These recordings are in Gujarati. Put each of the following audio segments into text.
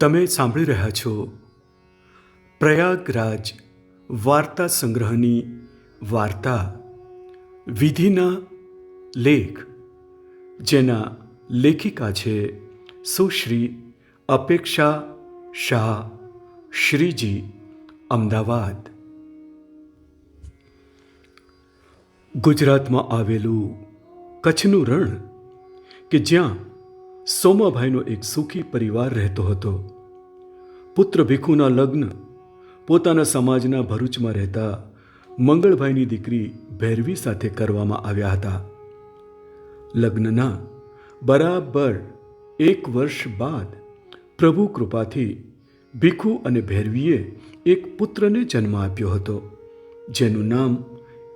તમે સાંભળી રહ્યા છો પ્રયાગરાજ વાર્તા સંગ્રહની વાર્તા વિધિના લેખ, જેના લેખિકા છે સુશ્રી અપેક્ષા શાહ, શ્રીજી, અમદાવાદ. ગુજરાતમાં આવેલું કચ્છનું રણ કે જ્યાં સોમાભાઈનો એક સુખી પરિવાર રહેતો હતો. પુત્ર ભીખુના લગ્ન પોતાના સમાજના ભરૂચમાં રહેતા મંગળભાઈની દીકરી ભૈરવી સાથે કરવામાં આવ્યા હતા. લગ્નના બરાબર 1 વર્ષ બાદ પ્રભુ કૃપાથી ભીખુ અને ભૈરવીએ એક પુત્રને જન્મ આપ્યો હતો, જેનું નામ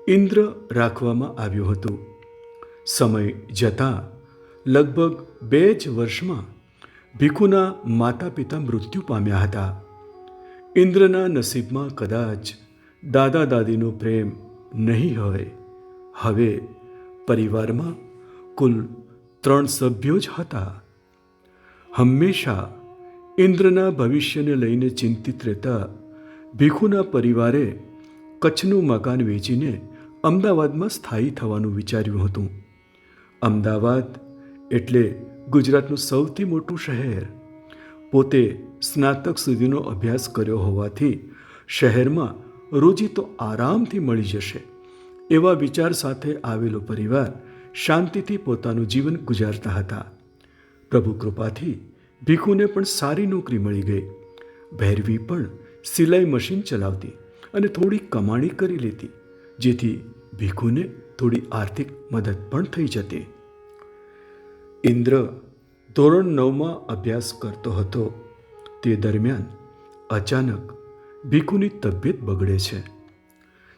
ઇન્દ્ર રાખવામાં આવ્યું હતું. સમય જતાં લગભગ 2 જ વર્ષમાં ભીખુના માતા પિતા મૃત્યુ પામ્યા હતા. ઇન્દ્રના નસીબમાં કદાચ દાદા દાદીનો પ્રેમ નહીં હોય. હવે પરિવારમાં કુલ 3 સભ્યો જ હતા. હંમેશા ઇન્દ્રના ભવિષ્યને લઈને ચિંતિત રહેતા ભીખુના પરિવારે કચ્છનું મકાન વેચીને અમદાવાદમાં સ્થાયી થવાનું વિચાર્યું હતું. અમદાવાદ એટલે ગુજરાતનું સૌથી મોટું શહેર. પોતે સ્નાતક સુધીનો અભ્યાસ કર્યો હોવાથી શહેરમાં રોજી તો આરામથી મળી જશે એવા વિચાર સાથે આવેલો પરિવાર શાંતિથી પોતાનું જીવન ગુજારતા હતા. પ્રભુ કૃપાથી ભીખુને પણ સારી નોકરી મળી ગઈ. ભૈરવી પણ સિલાઈ મશીન ચલાવતી અને થોડી કમાણી કરી લેતી, જેથી ભીખુને થોડી આર્થિક મદદ પણ થઈ જતી. ઇન્દ્ર ધોરણ 9માં અભ્યાસ કરતો હતો. તે દરમિયાન અચાનક ભીખુની તબિયત બગડે છે.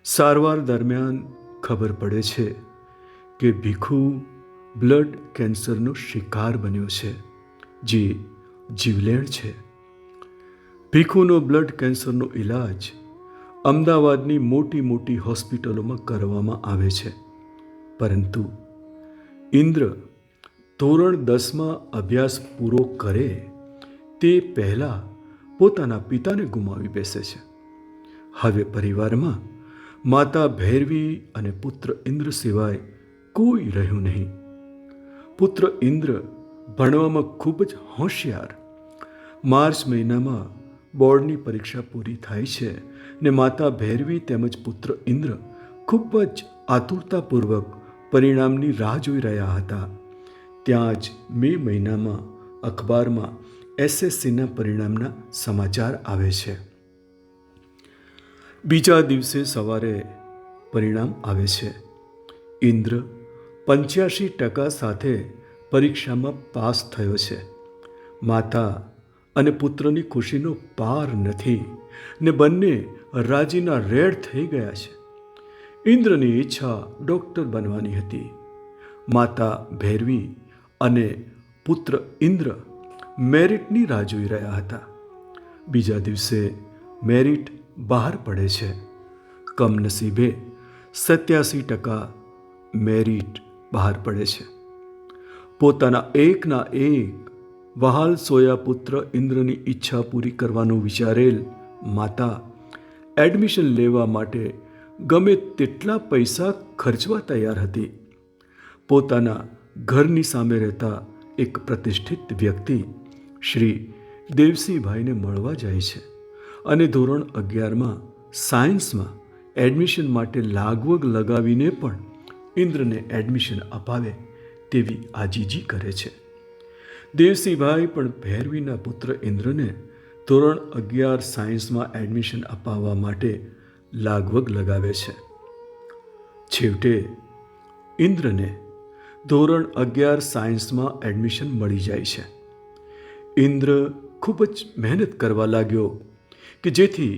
સારવાર દરમિયાન ખબર પડે છે કે ભીખુ બ્લડ કેન્સરનો શિકાર બન્યો છે, જે જીવલેણ છે. ભીખુનો બ્લડ કેન્સરનો ઈલાજ અમદાવાદની મોટી મોટી હોસ્પિટલોમાં કરવામાં આવે છે, પરંતુ ઇન્દ્ર ધોરણ 10માં અભ્યાસ પૂરો કરે તે પહેલાં પોતાના પિતાને ગુમાવી બેસે છે. હવે પરિવારમાં માતા ભૈરવી અને પુત્ર ઇન્દ્ર સિવાય કોઈ રહ્યું નહીં. પુત્ર ઇન્દ્ર ભણવામાં ખૂબ જ હોશિયાર. માર્ચ મહિનામાં બોર્ડની પરીક્ષા પૂરી થાય છે ને માતા ભૈરવી તેમજ પુત્ર ઇન્દ્ર ખૂબ જ આતુરતાપૂર્વક પરિણામની રાહ જોઈ રહ્યા હતા. ત્યાં જ મે મહિનામાં અખબારમાં SSCના પરિણામના સમાચાર આવે છે. બીજા દિવસે સવારે પરિણામ આવે છે. ઇન્દ્ર 85% સાથે પરીક્ષામાં પાસ થયો છે. માતા અને પુત્રની ખુશીનો પાર નથી ને બંને રાજીના રેડ થઈ ગયા છે. ઇન્દ્રની ઈચ્છા ડૉક્ટર બનવાની હતી. માતા ભૈરવી અને પુત્ર ઇન્દ્ર મેરિટની રાહ જોઈ રહ્યા હતા. બીજા દિવસે મેરિટ બહાર પડે છે. કમનસીબે 87% મેરિટ બહાર પડે છે. પોતાના એકના એક વહાલ સોયા પુત્ર ઇન્દ્રની ઈચ્છા પૂરી કરવાનું વિચારેલ માતા એડમિશન લેવા માટે ગમે તેટલા પૈસા ખર્ચવા તૈયાર હતી. પોતાના ઘરની સામે રહેતા એક પ્રતિષ્ઠિત વ્યક્તિ શ્રી દેવસિંહભાઈને મળવા જાય છે અને ધોરણ 11માં સાયન્સમાં એડમિશન માટે લાગવગ લગાવીને પણ ઇન્દ્રને એડમિશન અપાવે તેવી આજીજી કરે છે. દેવસિંહભાઈ પણ ભૈરવીના પુત્ર ઇન્દ્રને ધોરણ 11 સાયન્સમાં એડમિશન અપાવવા માટે લાગવગ લગાવે છે. છેવટે ઇન્દ્રને ધોરણ 11 સાયન્સમાં એડમિશન મળી જાય છે. ઇન્દ્ર ખૂબ જ મહેનત કરવા લાગ્યો કે જેથી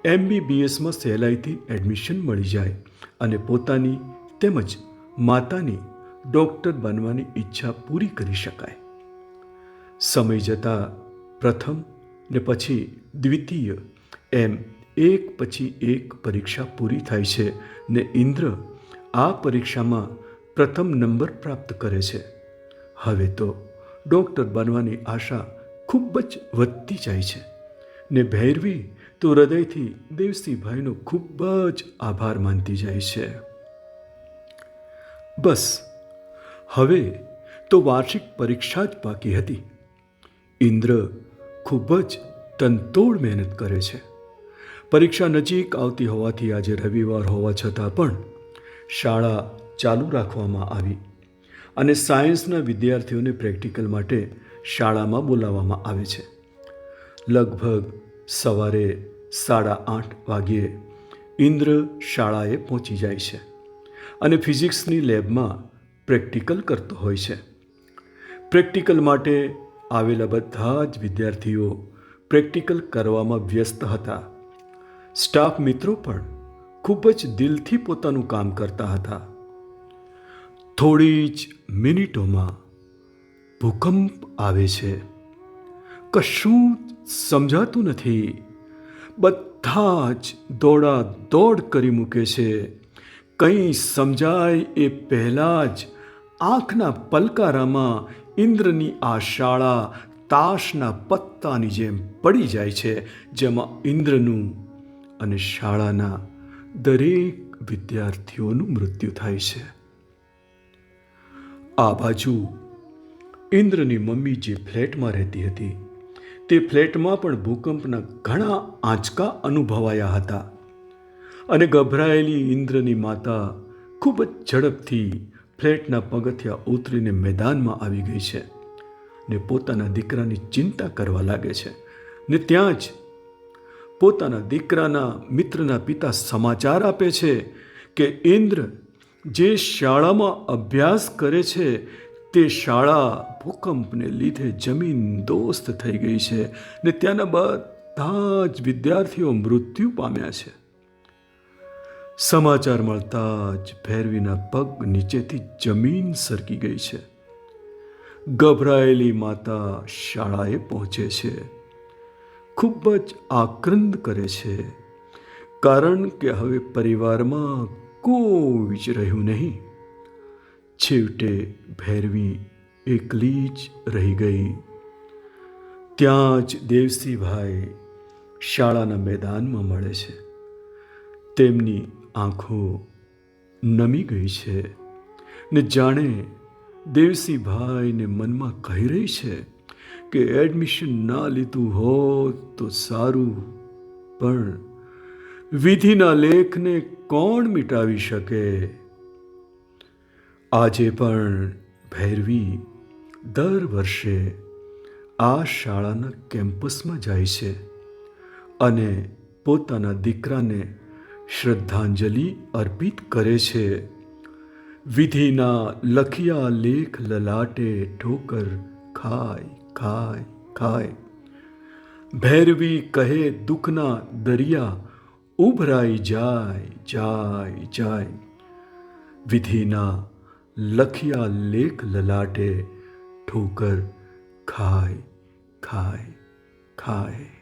MBBSમાં સહેલાઈથી એડમિશન મળી જાય અને પોતાની તેમજ માતાની ડૉક્ટર બનવાની ઈચ્છા પૂરી કરી શકાય. સમય જતાં પ્રથમ ને પછી દ્વિતીય એમ એક પછી એક પરીક્ષા પૂરી થાય છે ને ઇન્દ્ર આ પરીક્ષામાં પ્રથમ નંબર પ્રાપ્ત કરે છે. હવે તો ડૉક્ટર બનવાની આશા ખૂબ ખૂબ જ વધતી જાય છે ને ભૈરવી તો હૃદયથી દેવસીભાઈનો ખૂબ જ આભાર માનતી જાય છે. બસ હવે તો વાર્ષિક પરીક્ષા જ બાકી હતી. ઇન્દ્ર ખૂબ જ તનતોડ મહેનત કરે છે. પરીક્ષા નજીક આવતી હોવાથી આજે રવિવાર હોવા છતાં પણ શાળા ચાલુ રાખવામાં આવી અને સાયન્સના વિદ્યાર્થીઓને પ્રેક્ટિકલ માટે શાળામાં બોલાવવામાં આવે છે. લગભગ સવારે 8:30 વાગ્યે ઇન્દ્ર શાળાએ પહોંચી જાય છે અને ફિઝિક્સની લેબમાં પ્રેક્ટિકલ કરતો હોય છે. પ્રેક્ટિકલ માટે આવેલા બધા જ વિદ્યાર્થીઓ પ્રેક્ટિકલ કરવામાં વ્યસ્ત હતા. સ્ટાફ મિત્રો પણ ખૂબ જ દિલથી પોતાનું કામ કરતા હતા. થોડી જ મિનિટોમાં ભૂકંપ આવે છે. કશું સમજાતું નથી. બધા જ દોડ કરી મૂકે છે. કંઈ સમજાય એ પહેલાં જ આંખના પલકારામાં ઇન્દ્રની આ શાળા તાશના પત્તાની જેમ પડી જાય છે, જેમાં ઇન્દ્રનું અને શાળાના દરેક વિદ્યાર્થીઓનું મૃત્યુ થાય છે. આ બાજુ ઇન્દ્રની મમ્મી જે ફ્લેટમાં રહેતી હતી તે ફ્લેટમાં પણ ભૂકંપના ઘણા આંચકા અનુભવાયા હતા અને ગભરાયેલી ઇન્દ્રની માતા ખૂબ જ ઝડપથી ફ્લેટના પગથિયા ઉતરીને મેદાનમાં આવી ગઈ છે ને પોતાના દીકરાની ચિંતા કરવા લાગે છે. ને ત્યાં જ પોતાના દીકરાના મિત્રના પિતા સમાચાર આપે છે કે ઇન્દ્ર જે શાળામાં અભ્યાસ કરે છે તે શાળા ભૂકંપને લીધે જમીન દોસ્ત થઈ ગઈ છે ને ત્યાંના બધા જ વિદ્યાર્થીઓ મૃત્યુ પામ્યા છે. સમાચાર મળતા જ ભૈરવીના પગ નીચેથી જમીન સરકી ગઈ છે. ગભરાયેલી માતા શાળાએ પહોંચે છે. ખૂબ જ આક્રંદ કરે છે, કારણ કે હવે પરિવારમાં કોઈ જ રહ્યું નહીં. છેવટે ભૈરવી એકલી જ રહી ગઈ. ત્યાં જ દેવસીભાઈ શાળાના મેદાનમાં મળે છે. તેમની આંખો નમી ગઈ છે ને જાણે દેવસીભાઈને મનમાં કહી રહી છે કે એડમિશન ના લીધું હોત તો સારું, પણ વિધિના લેખને કોણ મિટાવી શકે. આજે પણ ભૈરવી દર વર્ષે આ શાળાના કેમ્પસમાં જાય છે અને પોતાના દીકરાને શ્રદ્ધાંજલિ અર્પિત કરે છે. વિધિના લખિયા લેખ લલાટે ઠોકર ખાય ખાય ખાય. ભૈરવી કહે દુઃખના દરિયા ઉભરાઈ જાય જાય જાય. વિધિના લખિયા લેખ લલાટે ઠોકર ખાય ખાય ખાય.